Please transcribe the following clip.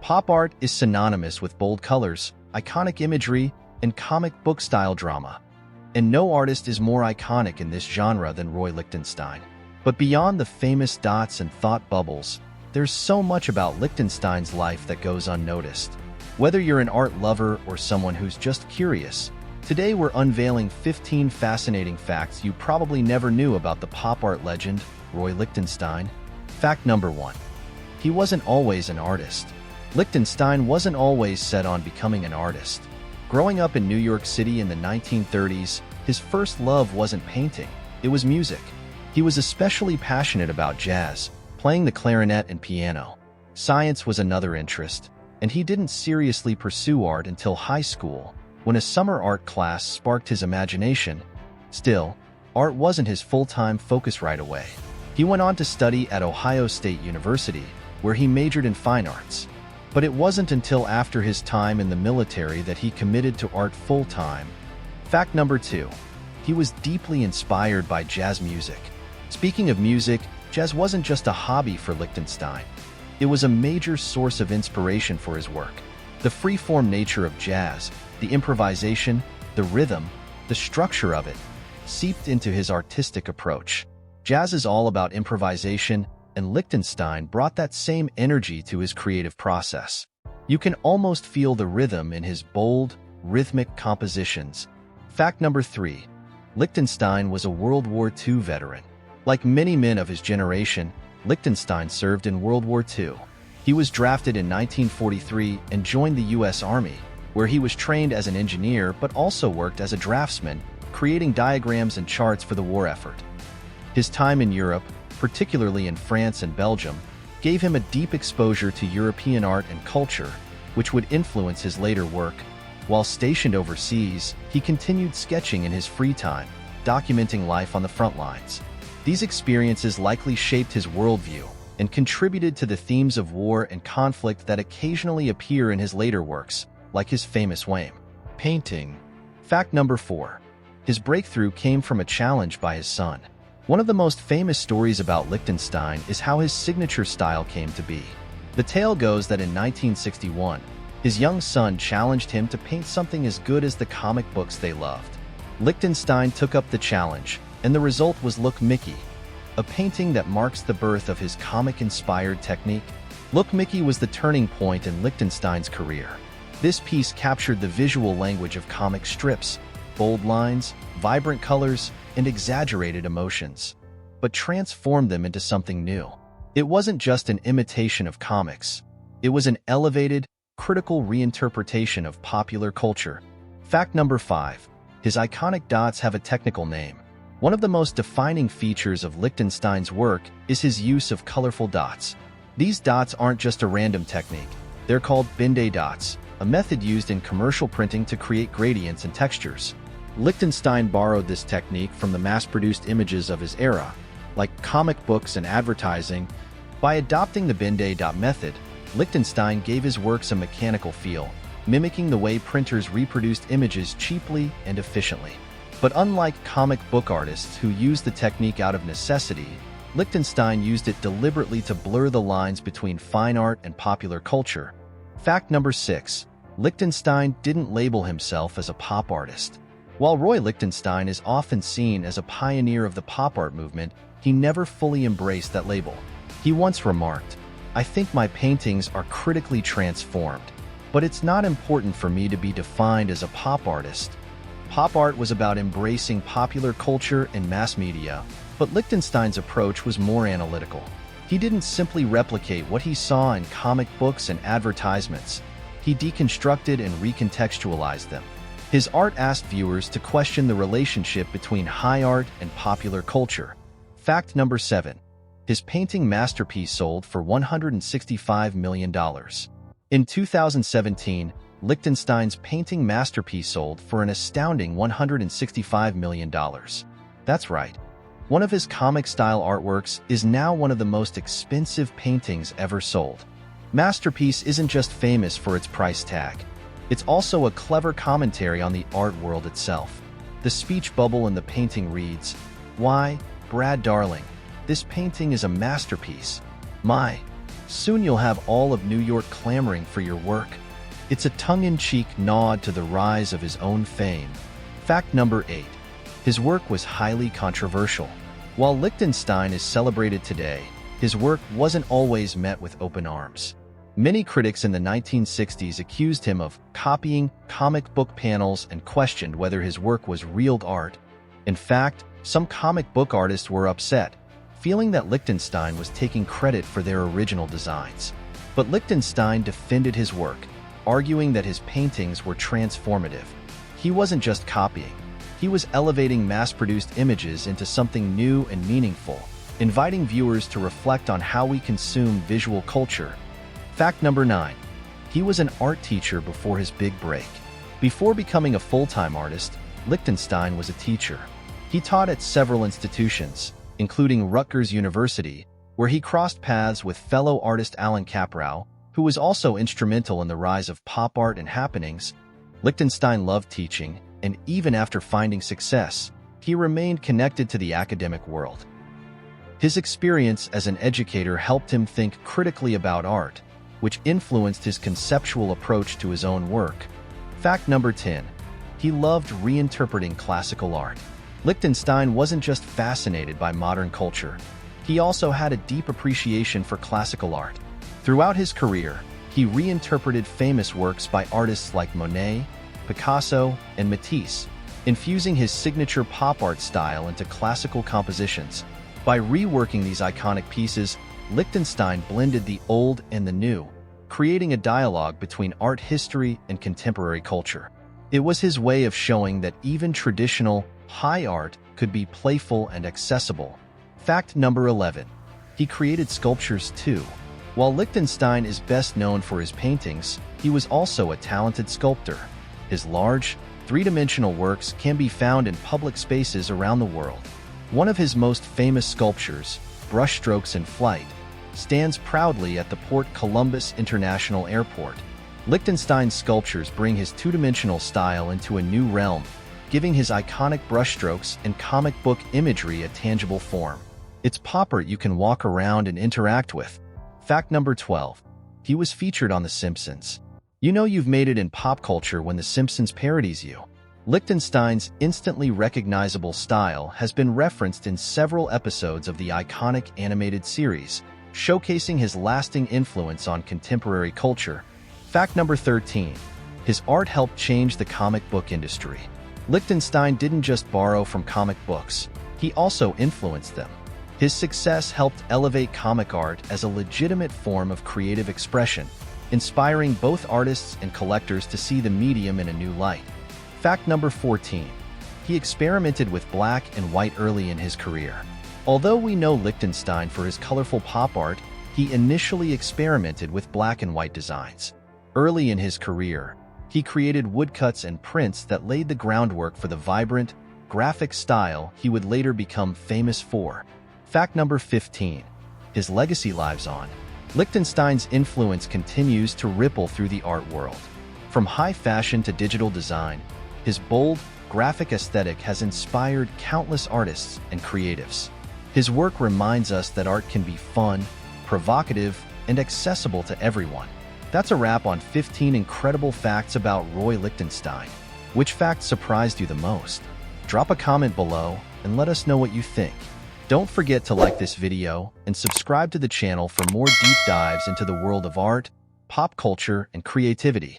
Pop art is synonymous with bold colors, iconic imagery, and comic book-style drama. And no artist is more iconic in this genre than Roy Lichtenstein. But beyond the famous dots and thought bubbles, there's so much about Lichtenstein's life that goes unnoticed. Whether you're an art lover or someone who's just curious, today we're unveiling 15 fascinating facts you probably never knew about the pop art legend, Roy Lichtenstein. Fact number 1. He wasn't always an artist. Lichtenstein wasn't always set on becoming an artist. Growing up in New York City in the 1930s, his first love wasn't painting, it was music. He was especially passionate about jazz, playing the clarinet and piano. Science was another interest, and he didn't seriously pursue art until high school, when a summer art class sparked his imagination. Still, art wasn't his full-time focus right away. He went on to study at Ohio State University, where he majored in fine arts. But it wasn't until after his time in the military that he committed to art full-time. Fact number 2. He was deeply inspired by jazz music. Speaking of music, jazz wasn't just a hobby for Lichtenstein. It was a major source of inspiration for his work. The free-form nature of jazz, the improvisation, the rhythm, the structure of it, seeped into his artistic approach. Jazz is all about improvisation, and Lichtenstein brought that same energy to his creative process. You can almost feel the rhythm in his bold, rhythmic compositions. Fact number 3. Lichtenstein was a World War II veteran. Like many men of his generation, Lichtenstein served in World War II. He was drafted in 1943 and joined the U.S. Army, where he was trained as an engineer but also worked as a draftsman, creating diagrams and charts for the war effort. His time in Europe, particularly in France and Belgium, gave him a deep exposure to European art and culture, which would influence his later work. While stationed overseas, he continued sketching in his free time, documenting life on the front lines. These experiences likely shaped his worldview and contributed to the themes of war and conflict that occasionally appear in his later works, like his famous Whaam painting. Fact number 4. His breakthrough came from a challenge by his son. One of the most famous stories about Lichtenstein is how his signature style came to be. The tale goes that in 1961, his young son challenged him to paint something as good as the comic books they loved. Lichtenstein took up the challenge, and the result was Look Mickey, a painting that marks the birth of his comic-inspired technique. Look Mickey was the turning point in Lichtenstein's career. This piece captured the visual language of comic strips, bold lines, vibrant colors, and exaggerated emotions, but transformed them into something new. It wasn't just an imitation of comics. It was an elevated, critical reinterpretation of popular culture. Fact number 5. His iconic dots have a technical name. One of the most defining features of Lichtenstein's work is his use of colorful dots. These dots aren't just a random technique. They're called didnt dots, a method used in commercial printing to create gradients and textures. Lichtenstein borrowed this technique from the mass-produced images of his era, like comic books and advertising. By adopting the didnt dot method, Lichtenstein gave his works a mechanical feel, mimicking the way printers reproduced images cheaply and efficiently. But unlike comic book artists who used the technique out of necessity, Lichtenstein used it deliberately to blur the lines between fine art and popular culture. Fact number 6. Lichtenstein didn't label himself as a pop artist. While Roy Lichtenstein is often seen as a pioneer of the pop art movement, he never fully embraced that label. He once remarked, "I think my paintings are critically transformed, but it's not important for me to be defined as a pop artist." Pop art was about embracing popular culture and mass media, but Lichtenstein's approach was more analytical. He didn't simply replicate what he saw in comic books and advertisements. He deconstructed and recontextualized them. His art asked viewers to question the relationship between high art and popular culture. Fact number 7. His painting masterpiece sold for $165 million. In 2017, Lichtenstein's painting masterpiece sold for an astounding $165 million. That's right. One of his comic-style artworks is now one of the most expensive paintings ever sold. Masterpiece isn't just famous for its price tag. It's also a clever commentary on the art world itself. The speech bubble in the painting reads, "Why, Brad darling, this painting is a masterpiece. My, Soon you'll have all of New York clamoring for your work. It's a tongue-in-cheek nod to the rise of his own fame. Fact number 8. His work was highly controversial. While Lichtenstein is celebrated today, his work wasn't always met with open arms. Many critics in the 1960s accused him of copying comic book panels and questioned whether his work was real art. In fact, some comic book artists were upset, feeling that Lichtenstein was taking credit for their original designs. But Lichtenstein defended his work, arguing that his paintings were transformative. He wasn't just copying. He was elevating mass-produced images into something new and meaningful, inviting viewers to reflect on how we consume visual culture. Fact number 9. He was an art teacher before his big break. Before becoming a full-time artist, Lichtenstein was a teacher. He taught at several institutions, including Rutgers University, where he crossed paths with fellow artist Alan Caprow, who was also instrumental in the rise of pop art and happenings. Lichtenstein loved teaching, and even after finding success, he remained connected to the academic world. His experience as an educator helped him think critically about art, which influenced his conceptual approach to his own work. Fact number 10. He loved reinterpreting classical art. Lichtenstein wasn't just fascinated by modern culture. He also had a deep appreciation for classical art. Throughout his career, he reinterpreted famous works by artists like Monet, Picasso, and Matisse, infusing his signature pop art style into classical compositions. By reworking these iconic pieces, Lichtenstein blended the old and the new, creating a dialogue between art history and contemporary culture. It was his way of showing that even traditional, high art could be playful and accessible. Fact number 11. He created sculptures too. While Lichtenstein is best known for his paintings, he was also a talented sculptor. His large, three-dimensional works can be found in public spaces around the world. One of his most famous sculptures, Brushstrokes in Flight, stands proudly at the Port Columbus International Airport. Lichtenstein's sculptures bring his two-dimensional style into a new realm, giving his iconic brushstrokes and comic book imagery a tangible form. It's pop art you can walk around and interact with. Fact number 12. He was featured on The Simpsons. You know you've made it in pop culture when The Simpsons parodies you. Lichtenstein's instantly recognizable style has been referenced in several episodes of the iconic animated series, showcasing his lasting influence on contemporary culture. Fact number 13. His art helped change the comic book industry. Lichtenstein didn't just borrow from comic books, he also influenced them. His success helped elevate comic art as a legitimate form of creative expression, inspiring both artists and collectors to see the medium in a new light. Fact number 14. He experimented with black and white early in his career. Although we know Lichtenstein for his colorful pop art, he initially experimented with black and white designs. Early in his career, he created woodcuts and prints that laid the groundwork for the vibrant, graphic style he would later become famous for. Fact number 15. His legacy lives on. Lichtenstein's influence continues to ripple through the art world. From high fashion to digital design, his bold, graphic aesthetic has inspired countless artists and creatives. His work reminds us that art can be fun, provocative, and accessible to everyone. That's a wrap on 15 incredible facts about Roy Lichtenstein. Which fact surprised you the most? Drop a comment below and let us know what you think. Don't forget to like this video and subscribe to the channel for more deep dives into the world of art, pop culture, and creativity.